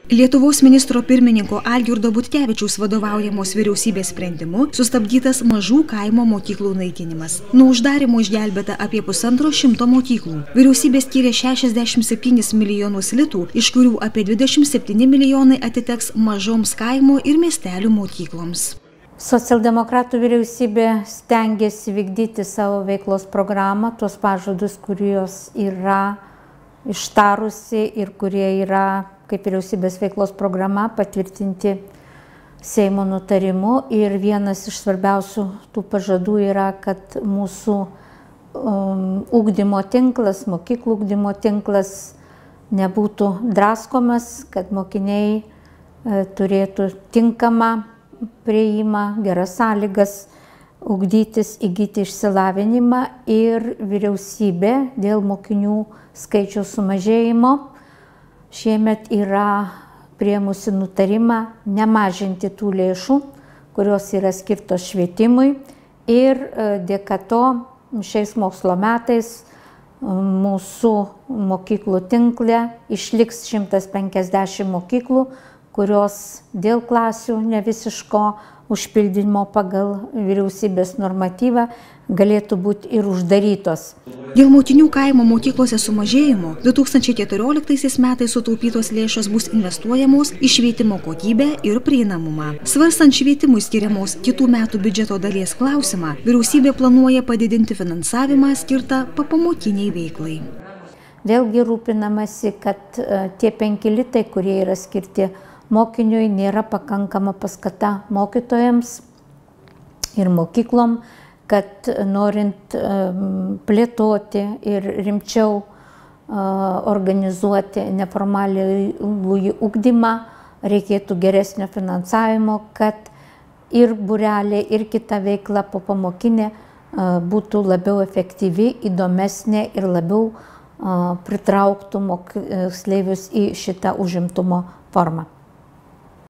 Lietuvos ministro pirmininko Algirdo Butkevičiaus vadovaujamos vyriausybės sprendimu sustabdytas mažų kaimo mokyklų naikinimas. Nuo uždarimo išgelbėta apie 150 mokyklų. Vyriausybė skyrė 67 milijonus litų, iš kurių apie 27 milijonai atiteks mažoms kaimo ir miestelių mokykloms. Socialdemokratų vyriausybė stengiasi vykdyti savo veiklos programą, tuos pažadus, kuriuos yra ištarusi ir kurie yra kaip vyriausybės veiklos programa patvirtinti Seimo nutarimu. Ir vienas iš svarbiausių tų pažadų yra, kad mūsų ugdymo tinklas, mokyklų ugdymo tinklas nebūtų draskomas, kad mokiniai turėtų tinkamą priėjimą, geras sąlygas ugdytis, įgyti išsilavinimą. Ir vyriausybė dėl mokinių skaičiaus sumažėjimo šiemet yra priėmusi nutarimą nemažinti tų lėšų, kurios yra skirtos švietimui. Ir dėka to šiais mokslo metais mūsų mokyklų tinkle išliks 150 mokyklų, kurios dėl klasių nevisiško užpildymo pagal vyriausybės normatyvą galėtų būti ir uždarytos. Dėl mokinių kaimo mokyklose sumažėjimo 2014 metais sutaupytos lėšos bus investuojamos į švietimo kokybę ir prieinamumą. Svarstant švietimui skiriamos kitų metų biudžeto dalies klausimą, vyriausybė planuoja padidinti finansavimą skirtą popamokiniai veiklai. Vėlgi rūpinamasi, kad tie 5 litai, kurie yra skirti mokiniui, nėra pakankama paskata mokytojams ir mokyklom, kad norint plėtoti ir rimčiau organizuoti neformalųjį ugdymą, reikėtų geresnio finansavimo, kad ir būrelė, ir kita veikla popamokinė būtų labiau efektyvi, įdomesnė ir labiau pritrauktų moksleivius į šitą užimtumo formą.